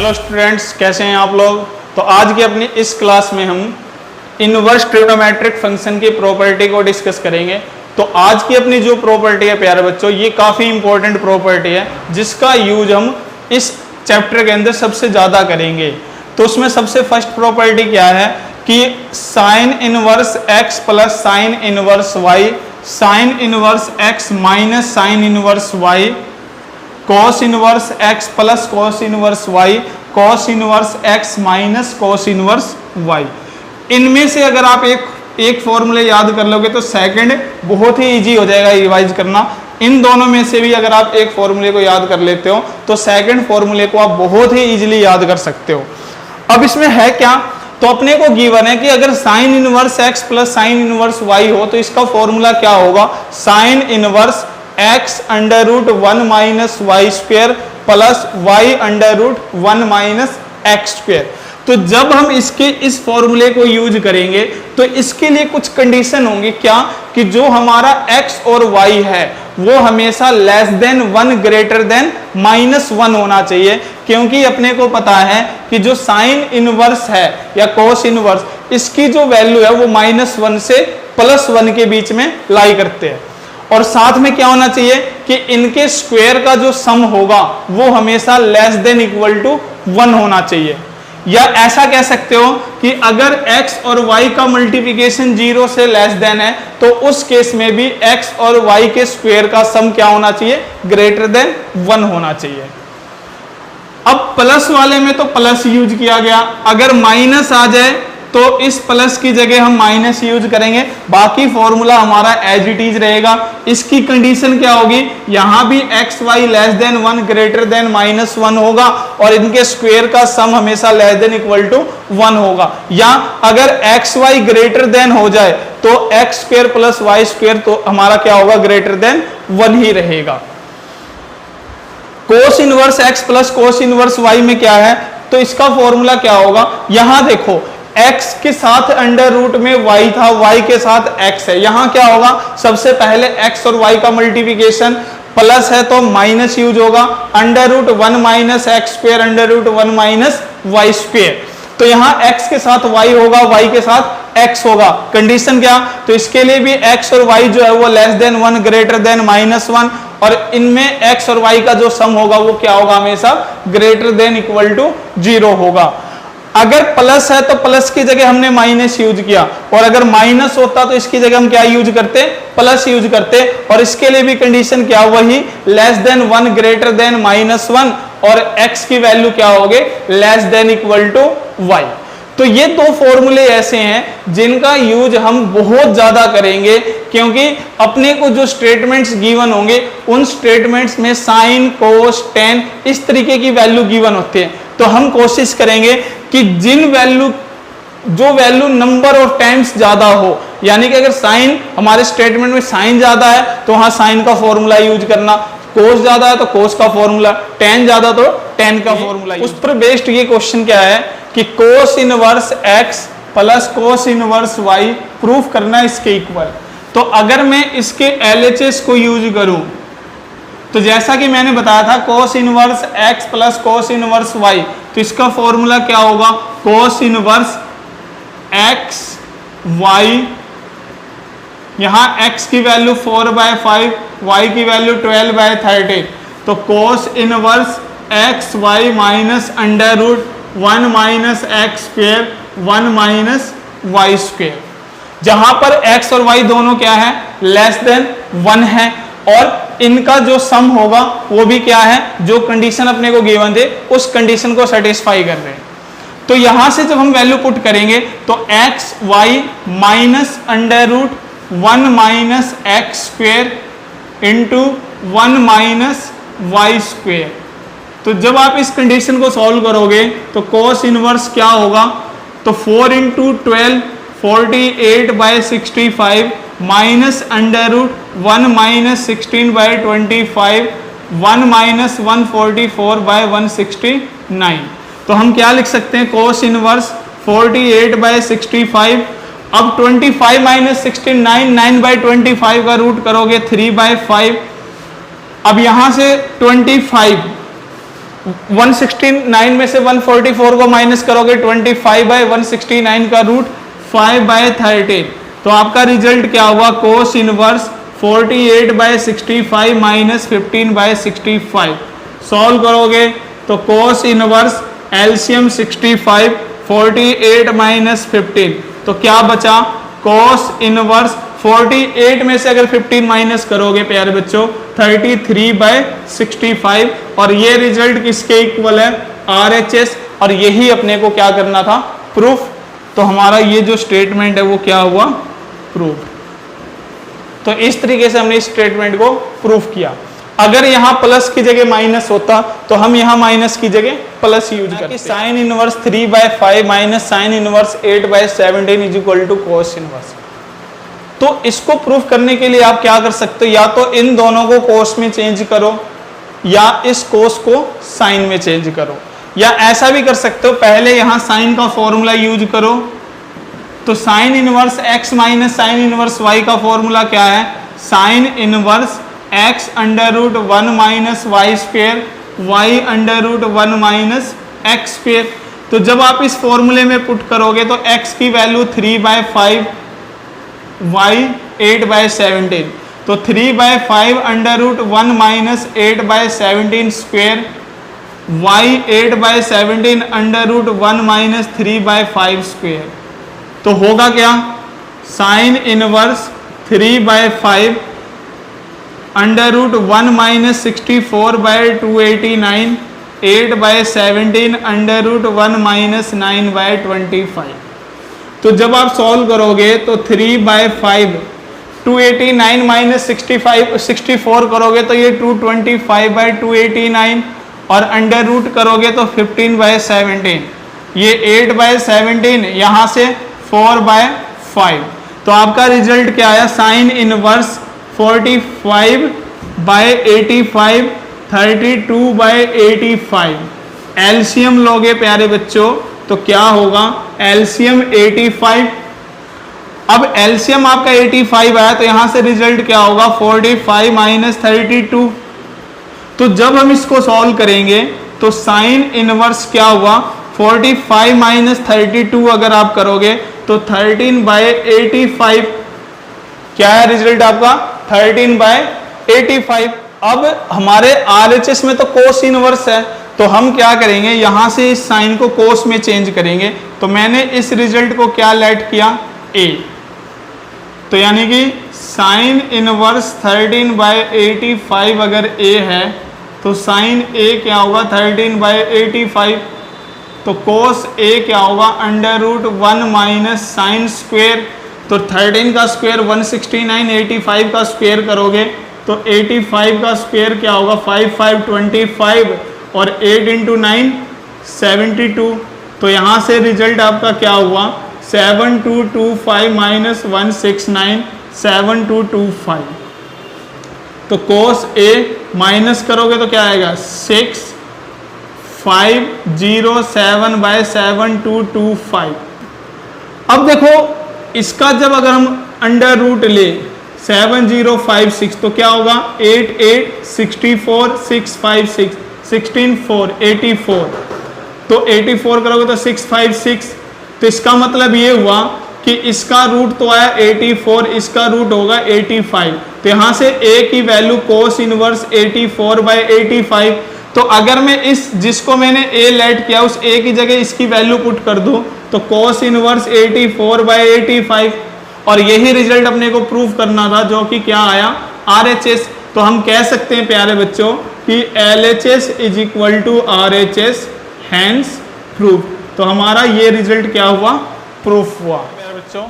Hello students, कैसे हैं आप लोग। तो आज की अपनी इस क्लास में हम इनवर्स ट्रिग्नोमेट्रिक फंक्शन की प्रॉपर्टी को डिस्कस करेंगे। तो आज की अपनी जो प्रॉपर्टी है प्यारे बच्चों, ये काफ़ी इंपॉर्टेंट प्रॉपर्टी है जिसका यूज हम इस चैप्टर के अंदर सबसे ज़्यादा करेंगे। तो उसमें सबसे फर्स्ट प्रॉपर्टी क्या है कि sine inverse x plus sine inverse Y, sine inverse X minus sine inverse Y, cos inverse x plus cos inverse Y, cos inverse X minus cos inverse Y. इनमें से अगर आप एक फॉर्मूले याद कर लोगे तो सेकंड बहुत ही इजी हो जाएगा रिवाइज करना। इन दोनों में से भी अगर आप एक फॉर्मूले को याद कर लेते हो तो सेकंड फॉर्मूले को आप बहुत ही इजीली याद कर सकते हो। अब इसमें है क्या, तो अपने को गिवन है कि अगर sine inverse x plus sine inverse y हो तो इसका फॉर्मूला क्या होगा, sine inverse x under root 1 minus y square plus y under root 1 minus x square. तो जब हम इसके इस फॉर्मूले को यूज करेंगे तो इसके लिए कुछ कंडीशन होंगी क्या, कि जो हमारा x और y है वो हमेशा लेस देन 1 ग्रेटर देन -1 होना चाहिए। क्योंकि अपने को पता है कि जो साइन इनवर्स है या कॉस इनवर्स, इसकी जो वैल्यू है वो -1 से +1 के बीच में लाई करते हैं। और साथ में क्या होना चाहिए कि इनके स्क्वायर का जो सम होगा वो हमेशा लेस देन इक्वल टू 1 होना चाहिए। या ऐसा कह सकते हो कि अगर x और y का मल्टीप्लिकेशन 0 से लेस देन है तो उस केस में भी x और y के स्क्वायर का सम क्या होना चाहिए, ग्रेटर देन 1 होना चाहिए। अब प्लस वाले में तो प्लस यूज किया गया, अगर माइनस आ जाए तो इस प्लस की जगह हम माइनस यूज करेंगे, बाकी फॉर्मूला हमारा एज इट इज रहेगा। इसकी कंडीशन क्या होगी, यहां भी x y less than 1 greater than -1 होगा और इनके स्क्वायर का सम हमेशा लेस देन इक्वल टू 1 होगा। या अगर एक्स वाई ग्रेटर देन हो जाए तो x square plus y square तो हमारा क्या होगा, ग्रेटर देन 1 ही रहेगा। Cos inverse x plus cos inverse y में क्या है, तो इसका फॉर्मूला क्या होगा, यहां देखो x के साथ अंडर रूट में y था, y के साथ x है। यहां क्या होगा, सबसे पहले x और y का मल्टीप्लिकेशन प्लस है तो माइनस यूज होगा, under root 1 minus x square under root 1 minus y square. तो यहाँ x के साथ y होगा, y के साथ x होगा। कंडीशन क्या, तो इसके लिए भी x और y जो है वो लेस देन 1 ग्रेटर देन -1 और इनमें x और y का जो सम होगा वो क्या होगा, हमेशा ग्रेटर देन इक्वल टू 0 होगा। अगर प्लस है तो प्लस की जगह हमने माइनस यूज किया, और अगर माइनस होता तो इसकी जगह हम क्या यूज करते, प्लस यूज करते। और इसके लिए भी कंडीशन क्या, वही लेस देन 1 ग्रेटर देन -1 और x की वैल्यू क्या होगी, less than equal to y। तो ये दो फॉर्मूले ऐसे हैं जिनका यूज हम बहुत ज्यादा करेंगे, क्योंकि अपने को जो स्टेटमेंट्स गिवन होंगे उन स्टेटमेंट्स में साइन कोस टेन इस तरीके की वैल्यू गिवन होते हैं। तो हम कोशिश करेंगे कि जो वैल्यू नंबर ऑफ टाइम्स ज्यादा हो, यानी कि अगर साइन हमारे स्टेटमेंट में साइन ज्यादा है तो वहां साइन का फॉर्मूला यूज करना, कोस ज्यादा है तो कोस का फॉर्मूला, टेन ज्यादा तो टेन का फॉर्मूला। उस पर बेस्ड ये क्वेश्चन क्या है कि cos inverse x plus cos inverse y proof करना इसके इक्वल। तो अगर मैं इसके LHS को यूज करूं तो जैसा कि मैंने बताया था cos inverse x plus cos inverse y, तो इसका फॉर्मूला क्या होगा, कोस इनवर्स x y, यहां x की वैल्यू 4/5, y की वैल्यू 12/30, तो cos inverse x y minus under root 1 minus x square 1 minus y square. जहां पर x और y दोनों क्या है, लेस देन 1 है, और इनका जो सम होगा वो भी क्या है, जो कंडीशन अपने को गिवन थे उस कंडीशन को सेटिस्फाई कर रहे हैं। तो यहां से जब हम वैल्यू पुट करेंगे तो x y minus under root 1 minus x square into 1 minus y square. तो जब आप इस कंडीशन को सॉल्व करोगे तो कोस इनवर्स क्या होगा, तो 4 into 12 48/65 minus under root 1 minus 16/25 1 minus 144/169। तो हम क्या लिख सकते हैं, कोस इनवर्स 48/65। अब 25 माइनस 16 9/25 का रूट करोगे 3/5। अब यहां से 25 169 में से 144 को माइनस करोगे 25/169 का रूट 5/13, तो आपका रिजल्ट क्या हुआ, कोस इनवर्स 48/65 माइनस 15/65। सॉल्व करोगे तो कोस इनवर्स एलसीएम 65, 48 माइनस 15, तो क्या बचा, कोस इनवर्स 48 में से अगर 15 माइनस करोगे प्यारे बच्चों 33/65, और ये रिजल्ट किसके इक्वल है, आरएचएस, और यही अपने को क्या करना था, प्रूफ। तो हमारा ये जो स्टेटमेंट है वो क्या हुआ, प्रूफ। तो इस तरीके से हमने इस स्टेटमेंट को प्रूफ किया। अगर यहाँ प्लस की जगह माइनस होता तो हम यहाँ माइनस की जगह प्लस यूज करते। Sine inverse 3/5 minus sine inverse 8/17 is equal to cos inverse. तो इसको प्रूफ करने के लिए आप क्या कर सकते हो, या तो इन दोनों को कोस में चेंज करो, या इस कोस को साइन में चेंज करो, या ऐसा भी कर सकते हो, पहले यहाँ साइन का फॉर्मूला यूज करो। तो sine inverse x minus sine inverse y का फॉर्मूला क्या है, sine inverse x under root 1 minus y square y under root 1 minus x square. तो जब आप इस फॉर्मूले में पुट करोगे तो x की वैल्यू 3/5, y 8/17, तो 3/5 under root 1 minus 8/17 square, y 8/17 under root 1 minus 3/5 square. तो होगा क्या, sine inverse 3/5 under root 1 minus 64/289, 8/17 under root 1 minus 9/25। तो जब आप सॉल्व करोगे तो 3/5 289 माइनस 64 करोगे तो ये 225/289, और अंडर रूट करोगे तो 15/17, ये 8/17, यहाँ से 4/5। तो आपका रिजल्ट क्या आया, साइन इनवर्स 45/85, 32/85। एलसीएम लोगे प्यारे बच्चों तो क्या होगा, एलसीएम 85। अब एलसीएम आपका 85 आया तो यहां से रिजल्ट क्या होगा, 45 माइनस 32। तो जब हम इसको सॉल्व करेंगे तो साइन इनवर्स क्या हुआ, 45 माइनस 32 अगर आप करोगे तो 13/85, क्या है रिजल्ट आपका, 13/85। अब हमारे आरएचएस में तो कोस इनवर्स है, तो हम क्या करेंगे, यहां से इस साइन को कोस में चेंज करेंगे। तो मैंने इस रिजल्ट को क्या लेट किया, ए, तो यानी कि साइन इनवर्स 13/85 अगर ए है तो साइन ए क्या होगा, 13/85। तो कोस ए क्या होगा, under root 1 minus sine square, तो 13 का स्क्वेयर 169, 85 का स्क्वेयर करोगे तो 85 का स्क्वेयर क्या होगा, 5525, और 8 इंटू 9 72। तो यहाँ से रिजल्ट आपका क्या हुआ, 7225 माइनस 169, 7225। तो कोस ए माइनस करोगे तो क्या आएगा, 6507/7225। अब देखो इसका जब अगर हम अंडर रूट ले 7056 तो क्या होगा, 8864 656 164 84, तो 84 करोगे तो 656। तो इसका मतलब ये हुआ कि इसका रूट तो आया 84, इसका रूट होगा 85। तो यहां से a की वैल्यू कोस इनवर्स 84/85। तो अगर मैं इस जिसको मैंने a लेट किया उस a की जगह इसकी वैल्यू पुट कर दूं तो कोस इनवर्स 84/85, और यही रिजल्ट अपने को प्रूव करना था, जो कि क्या आया, RHS। तो हम कह सकते हैं प्यारे बच्चों कि LHS is equal to RHS, hence proof. तो हमारा ये रिजल्ट क्या हुआ, प्रूफ हुआ प्यारे बच्चों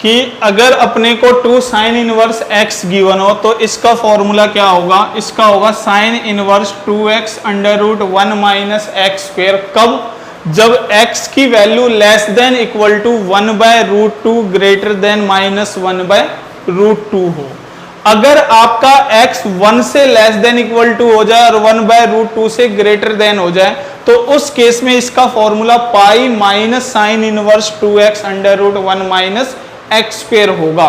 कि अगर अपने को 2 साइन इनवर्स x गिवन हो तो इसका फॉर्मूला क्या होगा, इसका होगा sine inverse 2x under root 1 minus x square. कब, जब x की value less than equal to 1/√2 greater than -1/√2 हो। अगर आपका x 1 से लेस देन इक्वल टू हो जाए और 1/√2 से ग्रेटर देन हो जाए तो उस केस में इसका formula pi minus sine inverse 2x under root 1 minus x square होगा।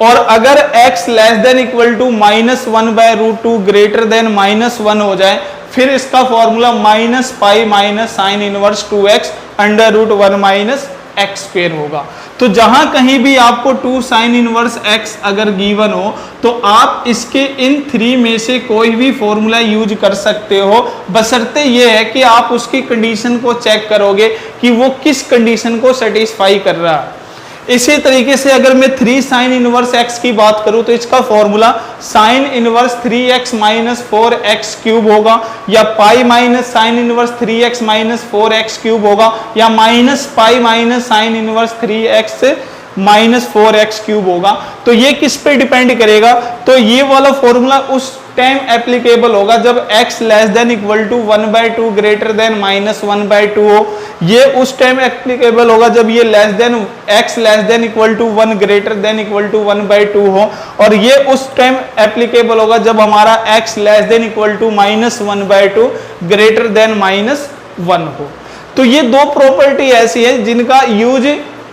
और अगर x less than equal to -1/√2 greater than -1 हो जाए फिर इसका formula minus pi minus sine inverse 2x under root 1 minus x square होगा। तो जहां कहीं भी आपको 2 साइन इनवर्स x अगर गिवन हो तो आप इसके इन 3 में से कोई भी फॉर्मूला यूज कर सकते हो, बशर्ते ये है कि आप उसकी कंडीशन को चेक करोगे कि वो किस कंडीशन को सेटिस्फाई कर रहा है। इसी तरीके से अगर मैं 3 साइन इनवर्स x की बात करूं तो इसका formula sine inverse 3x minus 4x cube होगा, या पाई minus sine inverse 3x minus 4x cube होगा, या minus pi minus sine inverse 3x minus 4x cube होगा। तो ये किस पे डिपेंड करेगा, तो ये वाला फॉर्मूला उस टाइम एप्लीकेबल होगा जब x less than equal to 1/2 greater than minus 1/2 हो। ये उस टाइम एप्लीकेबल होगा जब ये x less than equal to 1 greater than equal to 1/2 हो, और ये उस टाइम एप्लीकेबल होगा जब हमारा x less than equal to minus 1/2 greater than minus 1 हो। तो ये दो प्रॉपर्टी ऐसी है जिनका यूज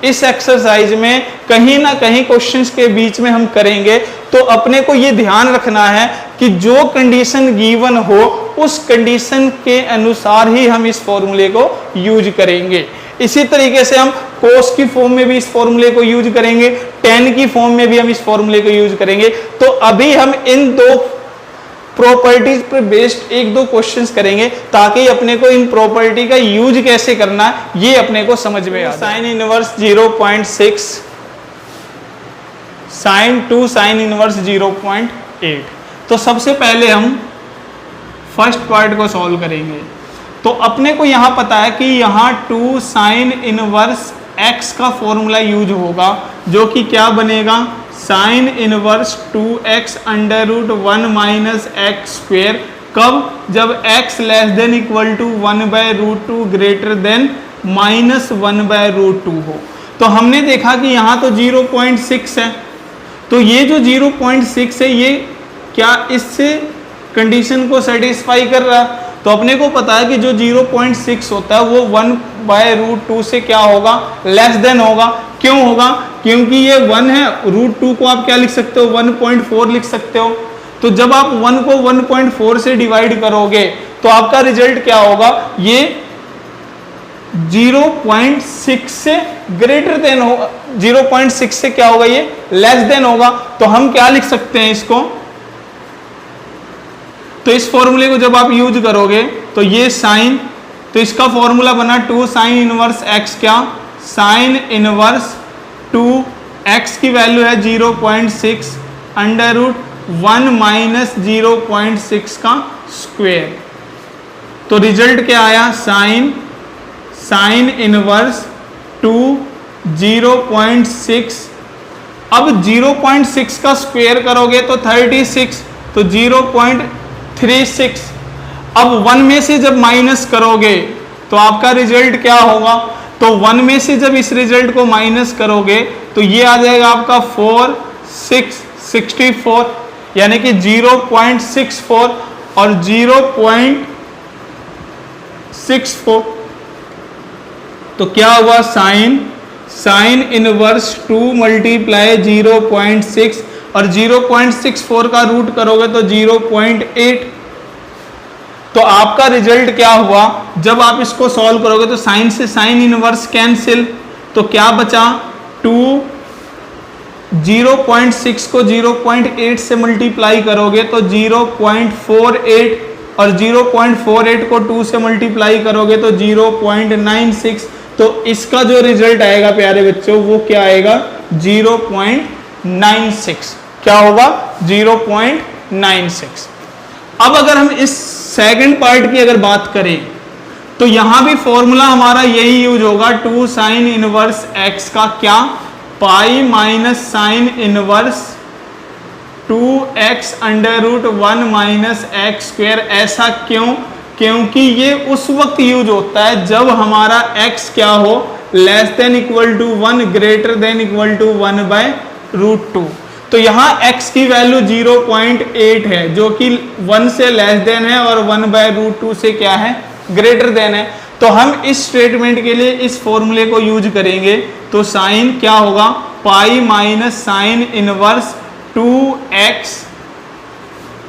इस एक्सरसाइज में कहीं ना कहीं क्वेश्चंस के बीच में हम करेंगे। तो अपने को ये ध्यान रखना है कि जो कंडीशन गिवन हो उस कंडीशन के अनुसार ही हम इस फॉर्मूले को यूज करेंगे। इसी तरीके से हम कोस की फॉर्म में भी इस फॉर्मूले को यूज करेंगे, टेन की फॉर्म में भी हम इस फॉर्मूले को यूज करेंगे। तो अभी हम इन दो प्रॉपर्टीज पर बेस्ड एक दो क्वेश्चंस करेंगे ताकि अपने को इन प्रॉपर्टी का यूज कैसे करना है ये अपने को समझ में आ जाए। Sine inverse 0.6 sine 2 sine inverse 0.8। तो सबसे पहले हम फर्स्ट पार्ट को सॉल्व करेंगे। तो अपने को यहां पता है कि यहां 2 साइन इनवर्स x का फॉर्मूला यूज होगा, जो कि क्या बनेगा, sine inverse 2x under root 1 minus x square. कब, जब x less than equal to 1/√2 greater than minus 1/√2 हो। तो हमने देखा कि यहाँ तो 0.6 है, तो ये जो 0.6 है ये क्या इससे कंडीशन को सेटिस्फाई कर रहा है। तो अपने को पता है कि जो 0.6 होता है वो 1/√2 से क्या होगा, लेस देन होगा। क्यों होगा, क्योंकि ये 1 है, √2 को आप क्या लिख सकते हो, 1.4 लिख सकते हो। तो जब आप 1 को 1.4 से डिवाइड करोगे तो आपका रिजल्ट क्या होगा, ये 0.6 से ग्रेटर देन होगा, 0.6 से क्या होगा, ये लेस देन होगा। तो हम क्या लिख सकते हैं इसको, तो इस फॉर्मूले को जब आप यूज करोगे तो ये साइन, तो इसका फॉर्मूला बना 2 साइन इनवर्स x, क्या, साइन इनवर्स 2x की वैल्यू है 0.6 अंडर रूट 1 माइनस 0.6 का स्क्वेयर। तो रिजल्ट क्या आया, साइन इनवर्स 2 0.6। अब 0.6 का स्क्वेयर करोगे तो 36, तो 0.36। अब 1 में से जब माइनस करोगे तो आपका रिजल्ट क्या होगा, तो 1 में से जब इस रिजल्ट को माइनस करोगे तो ये आ जाएगा आपका 64, यानी कि 0.64 और 0.64। तो क्या हुआ, साइन इनवर्स 2 मल्टीप्लाई 0.6 और 0.64 का रूट करोगे तो 0.8। तो आपका रिजल्ट क्या हुआ, जब आप इसको सॉल्व करोगे तो साइन से साइन इनवर्स कैंसिल, तो क्या बचा 2, 0.6 को 0.8 से मल्टीप्लाई करोगे तो 0.48 और 0.48 को 2 से मल्टीप्लाई करोगे तो 0.96। तो इसका जो रिजल्ट आएगा प्यारे बच्चों वो क्या आएगा, 0.96। क्या होगा, 0.96। अब अगर हम इस सेकंड पार्ट की अगर बात करें तो यहां भी फॉर्मूला हमारा यही यूज होगा, 2 साइन इनवर्स x का क्या, pi minus sine inverse 2x under root 1 minus x square. ऐसा क्यों, क्योंकि ये उस वक्त यूज होता है जब हमारा x क्या हो, less than equal to 1 greater than equal to 1/√2। तो यहाँ x की वैल्यू 0.8 है जो कि 1 से लेस देन है और 1/√2 से क्या है, ग्रेटर देन है। तो हम इस स्टेटमेंट के लिए इस फॉर्मूले को यूज करेंगे। तो साइन क्या होगा, pi minus sine inverse 2x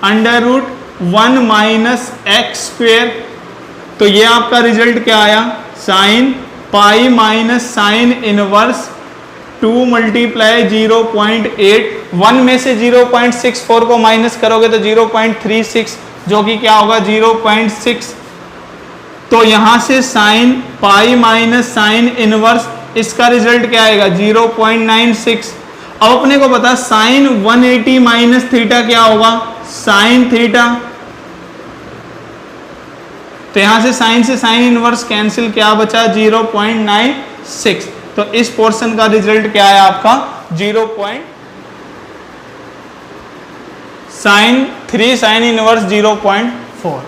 under root 1 minus x square. तो ये आपका रिजल्ट क्या आया, sine pi minus sine inverse 2 multiply 0.8, 1 में से 0.64 को माइनस करोगे तो 0.36, जो कि क्या होगा 0.6। तो यहां से sign pi minus sine inverse, इसका रिजल्ट क्या आएगा 0.96। अब अपने को पता साइन 180 माइनस थीटा क्या होगा, साइन थीटा। तो यहां से साइन इनवर्स कैंसिल, क्या बचा 0.96। तो इस पोर्शन का रिजल्ट क्या है आपका 3 साइन इनवर्स 0.4।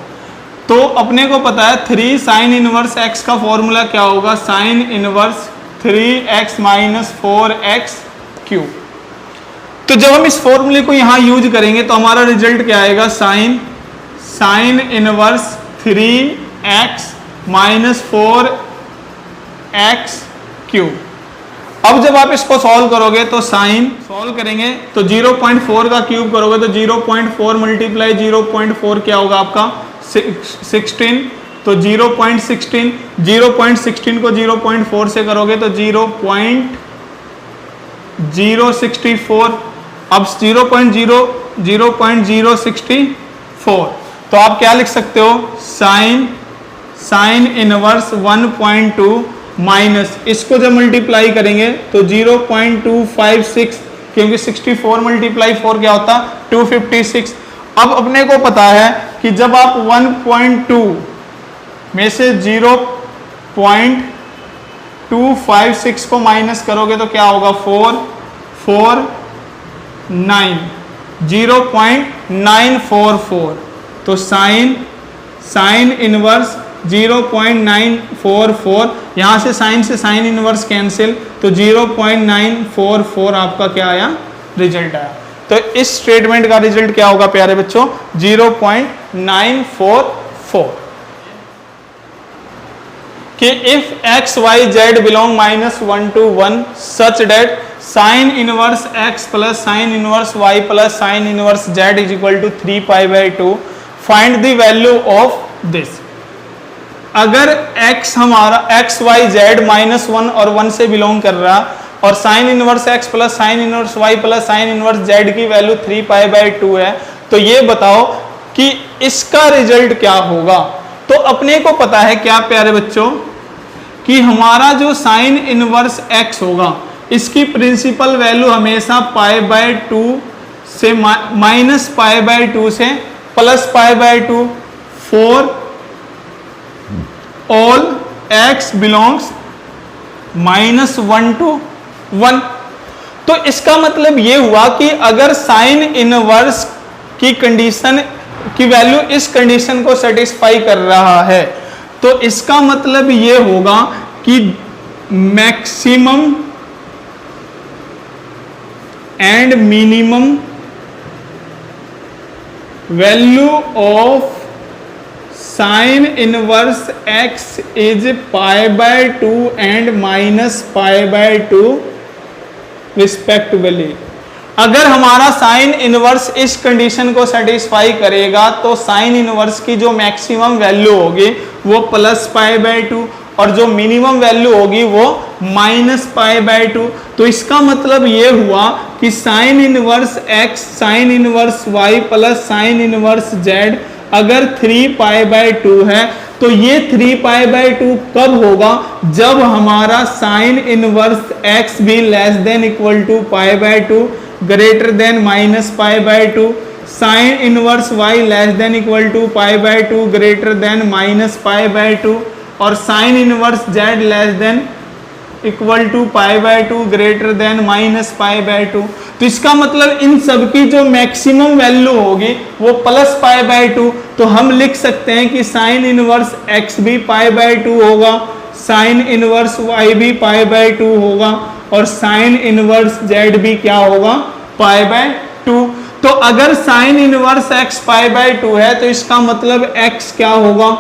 तो अपने को पता है 3 साइन इनवर्स x का फॉर्मूला क्या होगा, sine inverse 3x minus 4x cube. तो जब हम इस फॉर्मूले को यहां यूज करेंगे तो हमारा रिजल्ट क्या आएगा, sine inverse 3x minus 4x cube. अब जब आप इसको सॉल्व करोगे तो साइन सॉल्व करेंगे तो 0.4 का क्यूब करोगे तो 0.4 मल्टीप्लाई 0.4 क्या होगा आपका 16। तो 0.16 को 0.4 से करोगे तो 0.064। अब 0.064 तो आप क्या लिख सकते हो, साइन इनवर्स 1.2 माइनस, इसको जब मल्टीप्लाई करेंगे तो 0.256, क्योंकि 64 मल्टीप्लाई 4 क्या होता 256। अब अपने को पता है कि जब आप 1.2 में से 0.256 को माइनस करोगे तो क्या होगा 0.944। तो साइन इनवर्स 0.944, यहां से साइन इनवर्स कैंसिल, तो 0.944 आपका क्या आया, रिजल्ट आया। तो इस स्टेटमेंट का रिजल्ट क्या होगा प्यारे बच्चों 0.944। कि if x y z belong -1 to 1 such that sine inverse x plus sine inverse y plus sine inverse z is equal to 3π/2, find the value of this. अगर x हमारा x y z -1 और 1 से belong कर रहा और sine inverse x plus sine inverse y plus sine inverse z की value 3π/2 है, तो ये बताओ कि इसका रिजल्ट क्या होगा। तो अपने को पता है क्या प्यारे बच्चों कि हमारा जो साइन इनवर्स x होगा इसकी प्रिंसिपल वैल्यू हमेशा π/2 से माइनस π/2 से plus π/2 for all x belongs -1 to 1। तो इसका मतलब ये हुआ कि अगर साइन इनवर्स की कंडीशन की वैल्यू इस कंडीशन को सेटिस्फाई कर रहा है तो इसका मतलब ये होगा कि maximum and minimum value of sine inverse x is π/2 and -π/2 respectively. अगर हमारा साइन इनवर्स इस कंडीशन को सेटिस्फाई करेगा तो साइन इनवर्स की जो मैक्सिमम वैल्यू होगी वो +π/2 और जो मिनिमम वैल्यू होगी वो -π/2। तो इसका मतलब ये हुआ कि sine inverse x sign inverse y plus sine inverse z अगर 3π/2 है तो ये 3π/2 कब होगा, जब हमारा साइन इनवर्स x भी less than equal to π/2 greater than -π/2, sine inverse y less than equal to π/2 greater than -π/2 और sine inverse z less than equal to π/2 greater than -π/2। तो इसका मतलब इन सब की जो मैक्सिमम वैल्यू होगी वो +π/2। तो हम लिख सकते हैं कि साइन इनवर्स x भी π/2 होगा, साइन इनवर्स y भी π/2 होगा और साइन इनवर्स z भी क्या होगा π/2। तो अगर साइन इनवर्स x π/2 है तो इसका मतलब x क्या होगा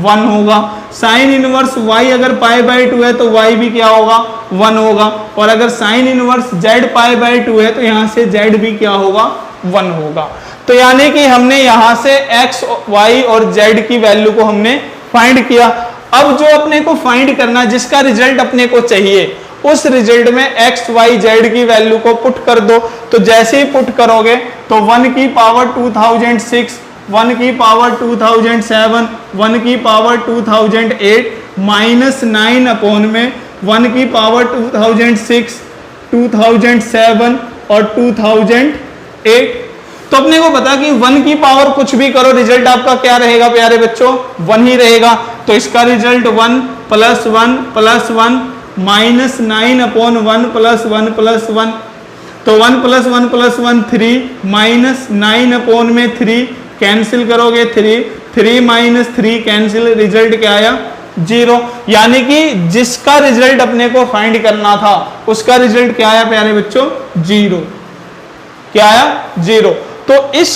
1 होगा। साइन इनवर्स y अगर π/2 है तो y भी क्या होगा 1 होगा और अगर साइन इनवर्स z π/2 है तो यहां से z भी क्या होगा 1 होगा। तो यानी कि हमने यहां से x, y और z की वैल्यू को हमने फाइंड किया। अब जो अपने को फाइंड करना, जिसका रिजल्ट अपने को चाहिए, उस रिजल्ट में x, y, z की वैल्यू को पुट कर दो। तो जैसे ही पुट करोगे तो 1 की पावर 2006, 1 की पावर 2007, 1 की पावर 2008 -9 अपॉन में 1 की पावर 2006, 2007 और 2008। तो अपने को पता कि 1 की पावर कुछ भी करो, रिजल्ट आपका क्या रहेगा प्यारे बच्चों, 1 ही रहेगा। तो इसका रिजल्ट 1 + 1 + 1 -9 अपॉन 1 + 1 + 1। तो 1 + 1 + 1 3 -9 अपॉन में 3 कैंसिल करोगे 3 - 3 कैंसिल, रिजल्ट क्या आया 0। यानी कि जिसका रिजल्ट अपने को फाइंड करना था उसका रिजल्ट क्या आया प्यारे बच्चों, 0। क्या आया 0। तो इस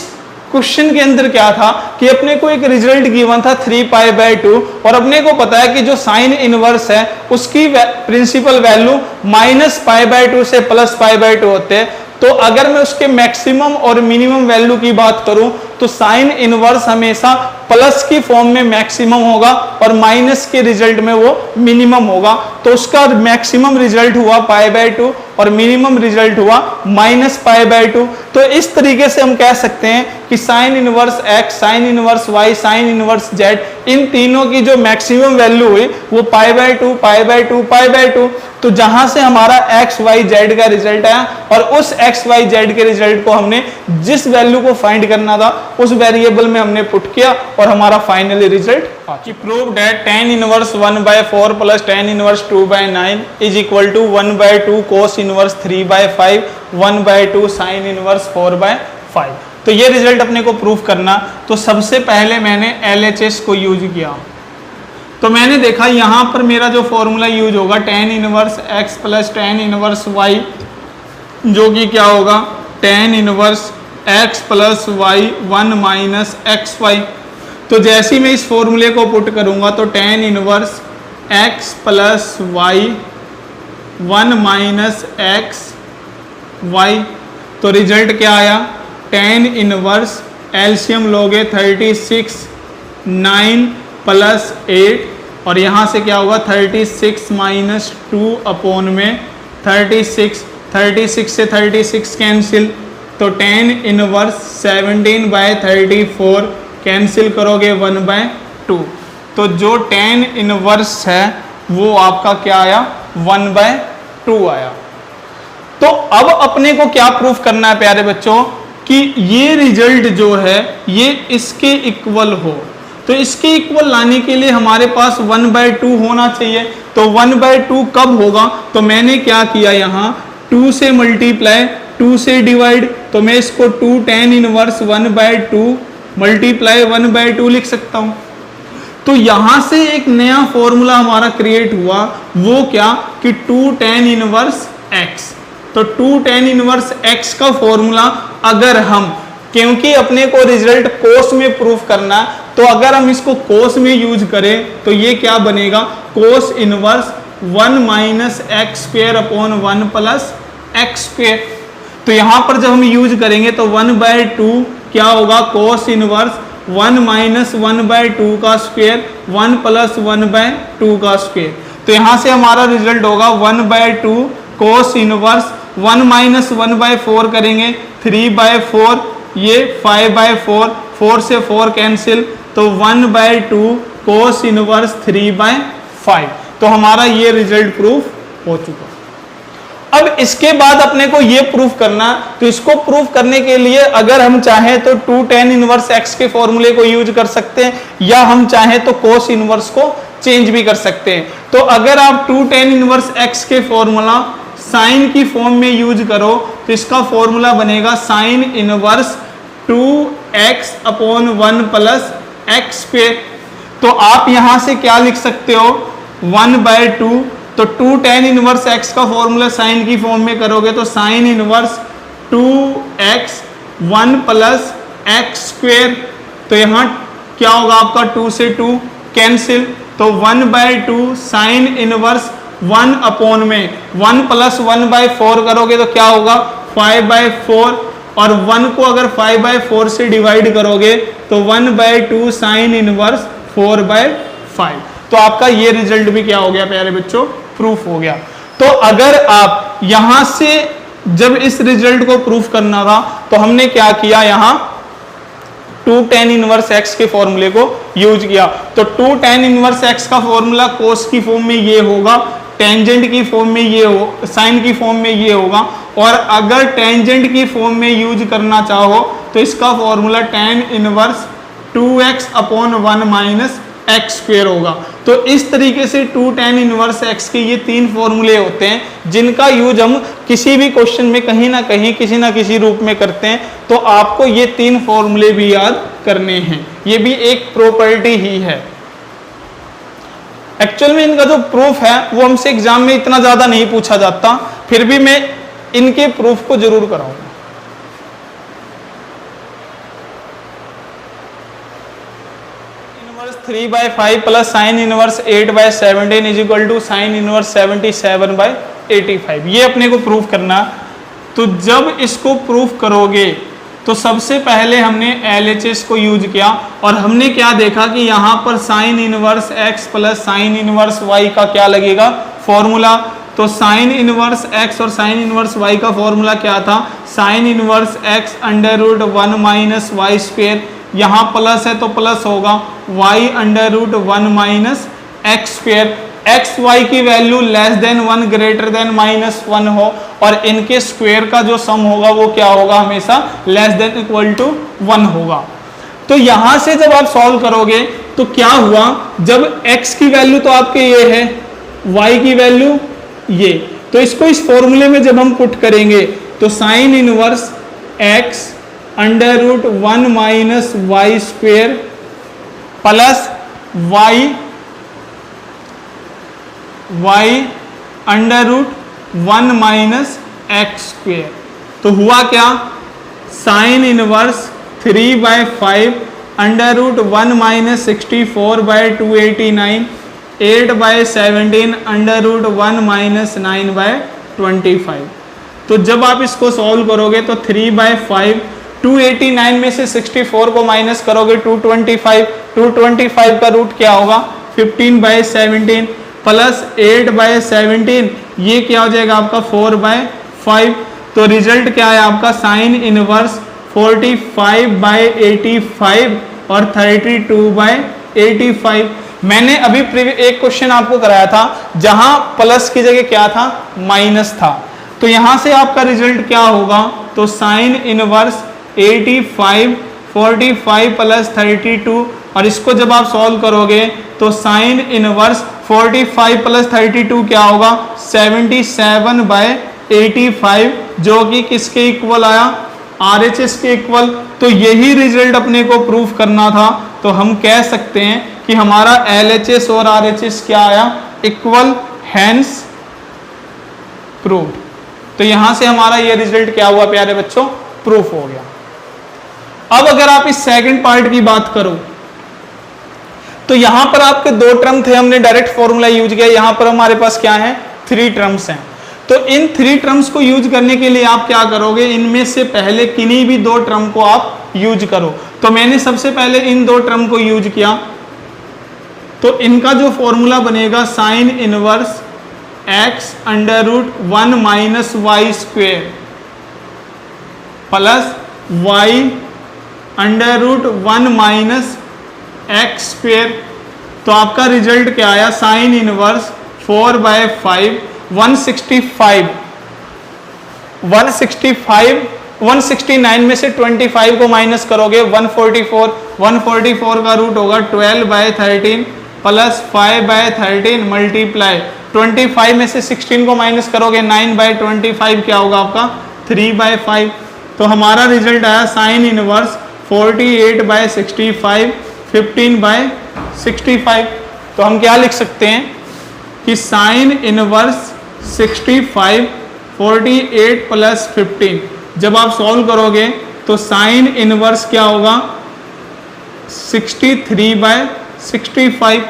क्वेश्चन के अंदर क्या था कि अपने को एक रिजल्ट गिवन था 3π/2 और अपने को पता है कि जो साइन इनवर्स है उसकी प्रिंसिपल वैल्यू -π/2 से +π/2 होते हैं। तो अगर मैं उसके मैक्सिमम और मिनिमम वैल्यू की बात करूं तो साइन इनवर्स हमेशा प्लस की फॉर्म में मैक्सिमम होगा और माइनस के रिजल्ट में वो मिनिमम होगा। तो उसका मैक्सिमम रिजल्ट हुआ π/2 और मिनिमम रिजल्ट हुआ -π/2। तो इस तरीके से हम कह सकते हैं कि sine inverse x, sign inverse y, sign inverse z, इन तीनों की जो मैक्सिमम वैल्यू हुई वो π/2, π/2, π/2। तो जहां से हमारा x, y, z का रिजल्ट आया और उस x, y, z के रिजल्ट को हमने जिस वैल्यू को फाइंड करना था उस वेरिएबल में हमने पुट किया और हमारा फाइनली रिजल्ट कि prove that tan inverse 1/4 + tan inverse 2/9 is equal to 1/2 cos inverse 3/5, 1/2 sin inverse 4/5। तो ये रिजल्ट अपने को प्रूफ करना, तो सबसे पहले मैंने LHS को यूज किया। तो मैंने देखा यहां पर मेरा जो फॉर्मूला यूज होगा tan inverse x + tan inverse y, जो कि क्या होगा tan inverse x + y 1 - xy। तो जैसे ही मैं इस फॉर्मूले को पुट करूंगा तो tan inverse x + y 1 - xy। तो रिजल्ट क्या आया, tan इनवर्स एलसीएम लोगे 36, 9 + 8 और यहाँ से क्या होगा 36 - 2 अपॉन में 36, 36 से 36 कैंसिल। तो tan इनवर्स 17/34 कैंसिल करोगे 1/2। तो जो tan इनवर्स है वो आपका क्या आया 1/2 आया। तो अब अपने को क्या प्रूफ करना है प्यारे बच्चों कि ये रिजल्ट जो है ये इसके इक्वल हो। तो इसके इक्वल लाने के लिए हमारे पास 1/2 होना चाहिए। तो 1/2 कब होगा, तो मैंने क्या किया यहाँ 2 से मल्टीप्लाई 2 से डिवाइड, तो मैं इसको 2 tan इनवर्स 1/2 मल्टीप्लाई 1/2 लिख सकता हूँ। तो यहां से एक नया फॉर्मूला हमारा क्रिएट हुआ, वो क्या कि 2 tan इनवर्स x। तो 2 tan इनवर्स x का फॉर्मूला अगर हम, क्योंकि अपने को रिजल्ट कोस में प्रूफ करना, तो अगर हम इसको कोस में यूज करें तो ये क्या बनेगा cos inverse 1 - x² upon 1 + x²। तो यहां पर जब हम यूज करेंगे तो 1/2 क्या होगा कोस इनवर्स 1 - 1/2 का स्क्वायर 1 + 1/2 का स्क्वायर। तो यहां से हमारा रिजल्ट होगा 1/2 कोस इनवर्स 1 - 1/4 करेंगे 3/4, ये 5/4, 4 से 4 कैंसिल, तो 1/2 कोस इनवर्स 3/5। तो हमारा ये रिजल्ट प्रूफ हो चुका। अब इसके बाद अपने को ये प्रूफ करना, तो इसको प्रूफ करने के लिए अगर हम चाहें तो 2 tan इनवर्स x के फॉर्मूले को यूज कर सकते हैं, या हम चाहें तो कोस इनवर्स को चेंज भी कर सकते हैं। तो अगर आप 2 tan इनवर्स x के फॉर्मूला साइन की फॉर्म में यूज करो तो इसका फॉर्मूला बनेगा sine inverse 2x upon 1 + x²। तो आप यहां से क्या लिख सकते हो 1/2। तो 2 tan इनवर्स x का फॉर्मूला साइन की फॉर्म में करोगे तो साइन इनवर्स 2x 1 + x²। तो यहां क्या होगा आपका 2 से 2 कैंसिल, तो 1/2 साइन इनवर्स 1 अपॉन में 1 + 1/4 करोगे तो क्या होगा 5/4 और 1 को अगर 5/4 से डिवाइड करोगे तो 1/2 साइन इनवर्स 4/5। तो आपका ये रिजल्ट भी क्या हो गया प्यारे बच्चों, प्रूफ हो गया। तो अगर आप यहां से जब इस रिजल्ट को प्रूफ करना था तो हमने क्या किया, यहां 2 tan इनवर्स x के फॉर्मूले को यूज किया। तो 2 tan इनवर्स x का फॉर्मूला कोस की फॉर्म में ये होगा, टेंजेंट की फॉर्म में ये हो, साइन की फॉर्म में ये होगा। और अगर टेंजेंट की फॉर्म में यूज करना चाहो तो इसका formula tan inverse 2x/1 minus x square होगा। तो इस तरीके से 2 tan इनवर्स x के ये 3 फॉर्मूले होते हैं जिनका यूज हम किसी भी क्वेश्चन में कहीं ना कहीं किसी ना किसी रूप में करते हैं। तो आपको ये 3 फॉर्मूले भी याद करने हैं, ये भी एक प्रॉपर्टी ही है। एक्चुअल में इनका जो प्रूफ है वो हमसे एग्जाम में इतना ज्यादा नहीं पूछा जाता, फिर भी मैं इनके प्रूफ को जरूर कराऊंगा। 3/5 plus sine inverse 8/17 is equal to sine inverse 77/85, ये अपने को प्रूफ करना। तो जब इसको प्रूफ करोगे तो सबसे पहले हमने LHS को यूज किया और हमने क्या देखा कि यहाँ पर sine inverse x plus sine inverse y का क्या लगेगा, फॉर्मूला। तो साइन इनवर्स x और साइन इनवर्स y का फॉर्मूला क्या था, sine inverse x √1 minus y square, यहाँ प्लस है तो प्लस होगा y √1 minus x square. X y की value less than 1 greater than -1 हो और इनके स्क्वायर का जो सम होगा वो क्या होगा, हमेशा लेस देन इक्वल टू 1 होगा। तो यहां से जब आप सॉल्व करोगे तो क्या हुआ, जब x की वैल्यू तो आपके ये है, y की वैल्यू ये, तो इसको इस फॉर्मूले में जब हम पुट करेंगे तो sine inverse x √1 minus y square plus y √1 minus x square. तो हुआ क्या, साइन इनवर्स 3/5 √1 माइनस 64/289 8/17 √1 माइनस 9/25। तो जब आप इसको सॉल्व करोगे तो 3/5 289 में से 64 को माइनस करोगे 225 का रूट क्या होगा 15/17 प्लस 8/17, ये क्या हो जाएगा आपका 4/5। तो रिजल्ट क्या है आपका, साइन इनवर्स 45/85 और 32/85। मैंने अभी एक क्वेश्चन आपको कराया था जहां प्लस की जगह क्या था, माइनस था। तो यहां से आपका रिजल्ट क्या होगा, तो साइन इनवर्स 85 45 प्लस 32, और इसको जब आप सॉल्व करोगे तो साइन इनवर्स 45 प्लस 32 क्या होगा 77/85, जो कि किसके इक्वल आया, RHS के इक्वल। तो यही रिजल्ट अपने को प्रूफ करना था। तो हम कह सकते हैं कि हमारा LHS और RHS क्या आया, इक्वल, हैंस प्रूफ। तो यहां से हमारा ये रिजल्ट क्या हुआ प्यारे बच्चों, प्रूफ हो गया। अब अगर आप इस सेकंड पार्ट की बात करो तो यहां पर आपके 2 टर्म थे, हमने डायरेक्ट फॉर्मूला यूज किया। यहां पर हमारे पास क्या है, 3 टर्म्स हैं। तो इन 3 टर्म्स को यूज करने के लिए आप क्या करोगे, इनमें से पहले किन्हीं भी 2 टर्म को आप यूज करो। तो मैंने सबसे पहले इन 2 टर्म को यूज किया, तो इनका जो फॉर्मूला बनेगा sine inverse x √1 minus y square plus y √1 minus x square. तो आपका रिजल्ट क्या आया, साइन इनवर्स 4/5 169 में से 25 को माइनस करोगे 144 का रूट होगा 12/13 प्लस 5/13 मल्टीप्लाई 25 में से 16 को माइनस करोगे 9/25 क्या होगा आपका 3/5। तो हमारा रिजल्ट आया साइन इनवर्स 48/65 15/65। तो हम क्या लिख सकते हैं कि साइन इनवर्स 65 48 प्लस 15, जब आप सॉल्व करोगे तो साइन इनवर्स क्या होगा 63/65।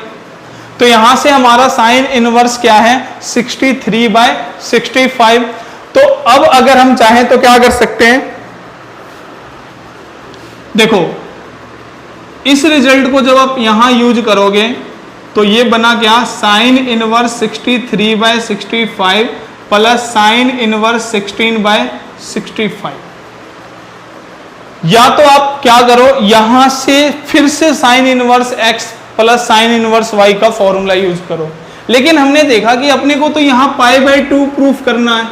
तो यहां से हमारा साइन इनवर्स क्या है 63/65। तो अब अगर हम चाहें तो क्या कर सकते हैं, देखो इस रिजल्ट को जब आप यहां यूज करोगे तो ये बना क्या, sine inverse 63/65 plus sine inverse 16/65। या तो आप क्या करो, यहां से फिर से sign inverse x plus sine inverse y का फॉर्मूला यूज करो, लेकिन हमने देखा कि अपने को तो यहां π/2 प्रूफ करना है।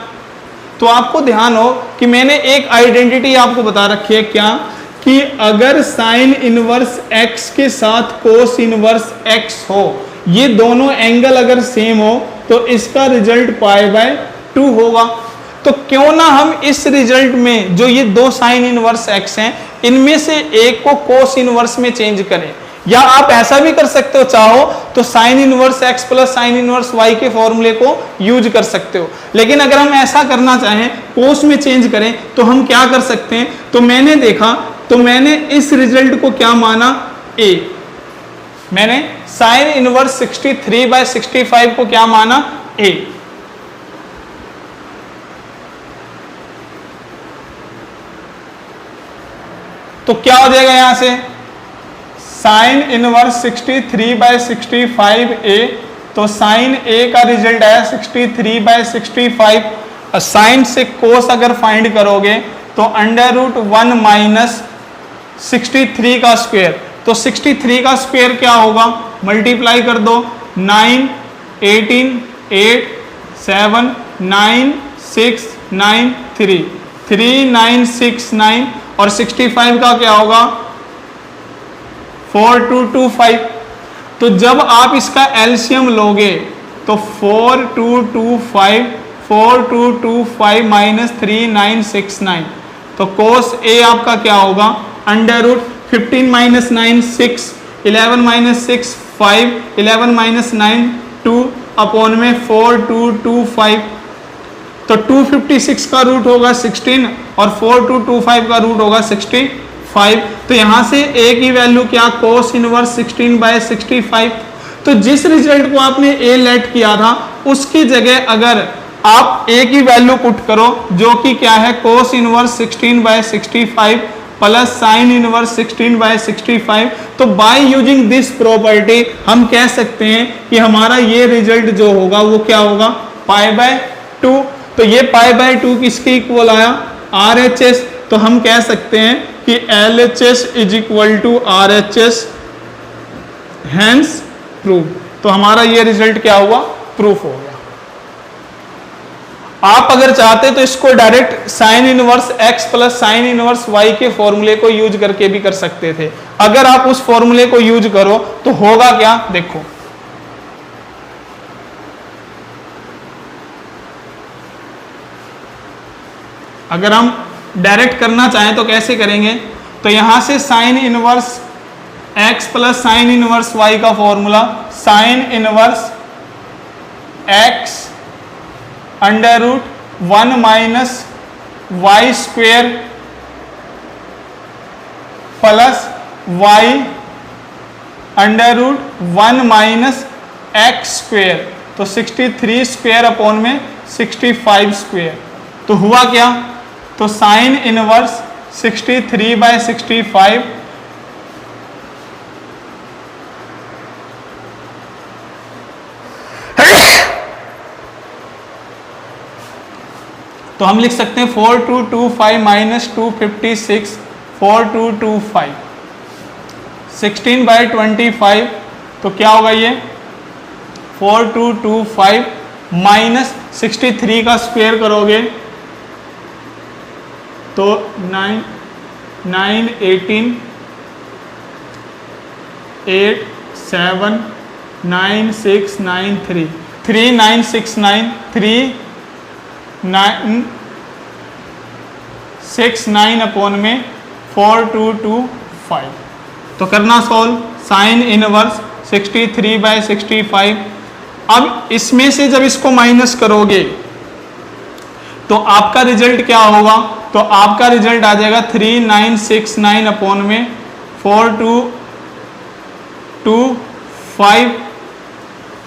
तो आपको ध्यान हो कि मैंने एक आइडेंटिटी आपको बता रखी है, क्या कि अगर साइन इनवर्स x के साथ कोस इनवर्स x हो, ये दोनों एंगल अगर सेम हो तो इसका रिजल्ट π/2 होगा। तो क्यों ना हम इस रिजल्ट में जो ये दो साइन इनवर्स x हैं, इनमें से एक को कोस इनवर्स में चेंज करें। या आप ऐसा भी कर सकते हो, चाहो तो sine inverse x plus sine inverse y के फॉर्मूले को यूज कर सकते हो। लेकिन अगर हम ऐसा करना चाहें, कोस में चेंज करें, तो हम क्या कर सकते हैं, तो मैंने देखा, तो मैंने इस रिजल्ट को क्या माना, a। मैंने साइन इनवर्स 63/65 को क्या माना, a। तो क्या हो जाएगा यहां से, साइन इनवर्स 63/65 a, तो साइन a का रिजल्ट आया 63/65। साइन से कोस अगर फाइंड करोगे तो √1 माइनस 63 का स्क्वायर, तो 63 का स्क्वायर क्या होगा, मल्टीप्लाई कर दो, 9 18 8 7 9 6 9 3 3969 और 65 का क्या होगा, 4225। तो जब आप इसका एलसीएम लोगे तो 4225 माइनस 3969, तो कोस ए आपका क्या होगा, √15 माइनस 9 6, 11 माइनस 6 5, 11 माइनस 9 2 अपॉन में 4225। तो 256 का रूट होगा 16 और 4225 का रूट होगा 65। तो यहां से a की वैल्यू क्या, कोस इनवर्स 16/65। तो जिस रिजल्ट को आपने a लेट किया था, उसकी जगह अगर आप a की वैल्यू पुट करो, जो कि क्या है, cos inverse 16/65 plus sine inverse 16/65, तो बाय यूजिंग दिस प्रॉपर्टी हम कह सकते हैं कि हमारा ये रिजल्ट जो होगा वो क्या होगा, π/2। तो ये π/2 किसके इक्वल आया, RHS। तो हम कह सकते हैं कि LHS is equal to RHS, hence prove. तो हमारा ये रिजल्ट क्या हुआ, प्रूफ हो गया। आप अगर चाहते तो इसको direct sine inverse x plus sine inverse y के फॉर्मूले को यूज करके भी कर सकते थे। अगर आप उस फॉर्मूले को यूज करो तो होगा क्या, देखो, अगर हम डायरेक्ट करना चाहें तो कैसे करेंगे, तो यहां से sign inverse x plus sine inverse y का formula, sign inverse x √1 minus y square plus y √1 minus x square, तो 63 स्क्वेयर अपॉन में 65 स्क्वेयर। तो हुआ क्या, तो साइन इनवर्स 63/65 तो हम लिख सकते हैं 4225 माइनस 256, 4225 16/25। तो क्या होगा ये, 4225 माइनस 63 का स्क्वायर करोगे तो 9 18 8 7 9 6 9 3 3969 3969 अपॉन में 4225। तो करना सॉल्व, साइन इनवर्स 63/65। अब इसमें से जब इसको माइनस करोगे तो आपका रिजल्ट क्या होगा, तो आपका रिजल्ट आ जाएगा 3969 अपॉन में 4225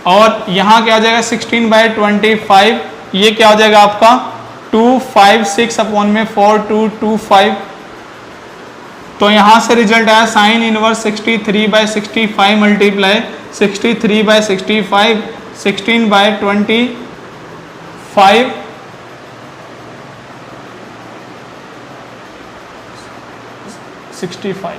और यहाँ क्या आ जाएगा 16/25, ये क्या हो जाएगा आपका 256 अपॉन में 4225 तो यहां से रिजल्ट आया साइन इनवर्स 63/65 मल्टीप्लाई 63/65 16/25 65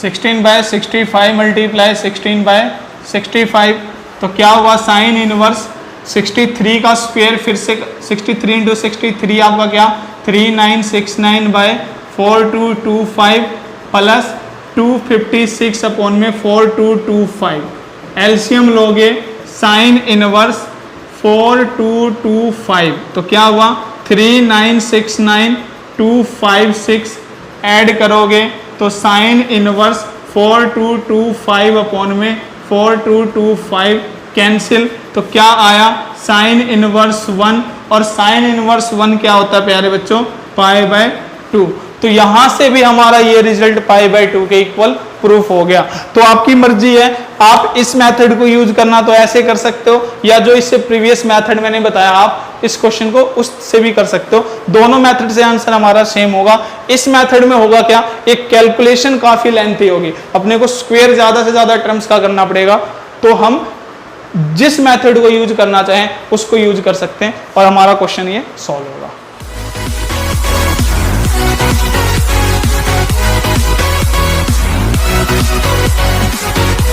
16/65 मल्टीप्लाई 16/65 तो क्या हुआ साइन इनवर्स 63 का स्क्वायर फिर से 63 इंटू 63 आपका क्या 3969/4225 प्लस 256 अपॉन में 4225 एलसीएम लोगे साइन इनवर्स 4225 तो क्या हुआ 3969256 ऐड करोगे तो साइन इनवर्स 4225 अपॉन में 4225 कैंसिल तो क्या आया साइन इनवर्स 1 और साइन इनवर्स 1 क्या होता है प्यारे बच्चों π/2। तो यहां से भी हमारा ये रिजल्ट π/2 के इक्वल प्रूफ हो गया। तो आपकी मर्जी है, आप इस मेथड को यूज करना तो ऐसे कर सकते हो या जो इससे प्रीवियस मेथड मैंने बताया आप इस क्वेश्चन को उससे भी कर सकते हो। दोनों मेथड से आंसर हमारा सेम होगा। इस मेथड में होगा क्या, एक कैलकुलेशन काफी लेंथी होगी, अपने को स्क्वायर ज्यादा से ज्यादा टर्म्स का करना पड़ेगा। तो हम जिस मेथड को यूज करना चाहें उसको यूज कर सकते हैं और हमारा क्वेश्चन ये सॉल्व होगा।